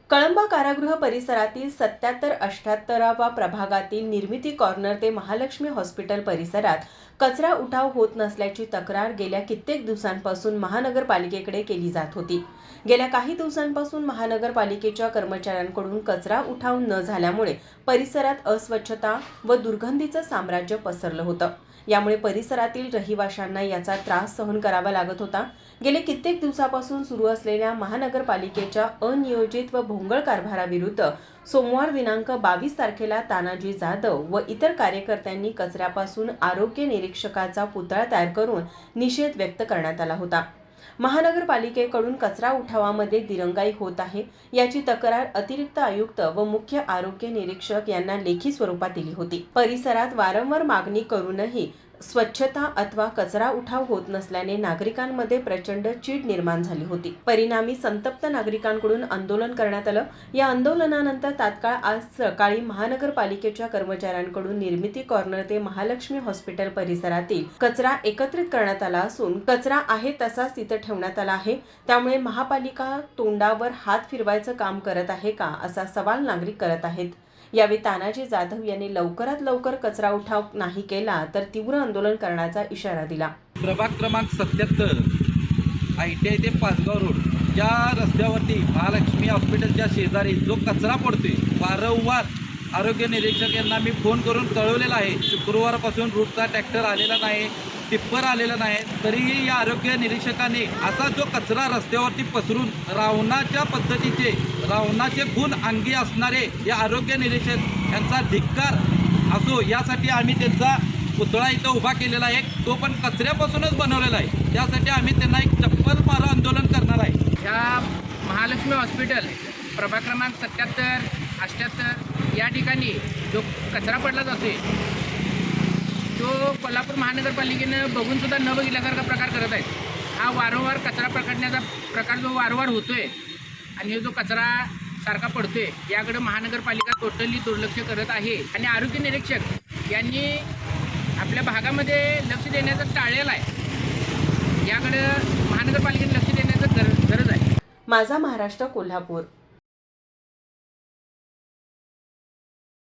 कळंबा कारागृह परिसरातील 77-78 प्रभागातील निर्मिती कॉर्नर ते महालक्ष्मी हॉस्पिटल परिसरात कचरा उठाव होत नसल्याची तक्रार गेल्या कित्येक दिवसांपासून महानगरपालिकेकडे केली जात होती। गेल्या काही दिवसांपासून महानगरपालिकेच्या कर्मचाऱ्यांकडून कचरा उठाव न झाल्यामुळे परिसरात अस्वच्छता व दुर्गंधीचं साम्राज्य पसरलं होतं। यामुळे परिसरातील रहिवाशांना याचा त्रास सहन करावा लागत होता। गेले कित्येक दिवसापासून सुरू असलेल्या महानगरपालिकेच्या अनियोजित व भोंगळ कारभाराविरुद्ध सोमवार दिनांक 22 तारखेला तानाजी जाधव व इतर कार्यकर्त्यांनी कचऱ्यापासून आरोग्य निरीक्षकाचा पुतळा तयार करून निषेध व्यक्त करण्यात आला होता। महानगरपालिकेकडून कचरा उठावामध्ये दिरंगाई होत आहे याची तक्रार अतिरिक्त आयुक्त व मुख्य आरोग्य निरीक्षक यांना लेखी स्वरूपात दिली होती। परिसरात वारंवार मागणी करूनही स्वच्छता अथवा कचरा उठाव होत नसल्याने नागरिकांमध्ये प्रचंड चीड निर्माण झाली होती। परिणामी संतप्त नागरिकांकडून आंदोलन करण्यात आलं। या आंदोलनानंतर तात्काळ आज सकाळी महानगरपालिकेच्या कर्मचाऱ्यांकडून निर्मिती कॉर्नर ते महालक्ष्मी हॉस्पिटल परिसरातील कचरा एकत्रित करण्यात आला असून कचरा आहे तसाच तिथे ठेवण्यात आला आहे। त्यामुळे महापालिका तोंडावर हात फिरवायचं काम करत आहे का असा सवाल नागरिक करत आहेत। यावेळी तानाजी जाधव यांनी लवकरात लवकर कचरा उठाव नाही केला तर तीव्र आंदोलन करण्याचा इशारा दिला। प्रभाग क्रमांक 77 ITI ते पाचगाव रोड या रस्त्यावरती महालक्ष्मी हॉस्पिटलच्या शेजारी जो कचरा पडतोय, वारंवार आरोग्य निरीक्षक यांना मी फोन करून कळवलेला आहे। शुक्रवारपासून रूटचा ट्रॅक्टर आलेला नाही, टिप्पर आलेला नाही, तरीही या आरोग्य निरीक्षकांनी असा जो कचरा रस्त्यावरती पसरून रावणाच्या पद्धतीचे रावणाचे गुण अंगी असणारे या आरोग्य निरीक्षक यांचा धिक्कार असो यासाठी आम्ही त्यांचा पुतळा इथं उभा केलेला आहे। तो पण कचऱ्यापासूनच बनवलेला आहे। त्यासाठी आम्ही त्यांना एक चप्पल मारा आंदोलन करणार आहे। या महालक्ष्मी हॉस्पिटल प्रभाग क्रमांक 77-78 या ठिकाणी जो कचरा पडला जातोय तो कोल्हापूर महानगरपालिकेनं बघून सुद्धा न बघितल्यासारखा प्रकार करत आहेत। हा वारंवार कचरा पकडण्याचा प्रकार जो वारंवार होतोय आणि जो कचरा सारखा पडतोय याकडे महानगरपालिका टोटली दुर्लक्ष करत आहे आणि आरोग्य निरीक्षक यांनी आपल्या भागामध्ये लक्ष देण्याचं टाळलेलं आहे। याकडे महानगरपालिकेने लक्ष देण्याचं गरज आहे। माझा महाराष्ट्र कोल्हापूर।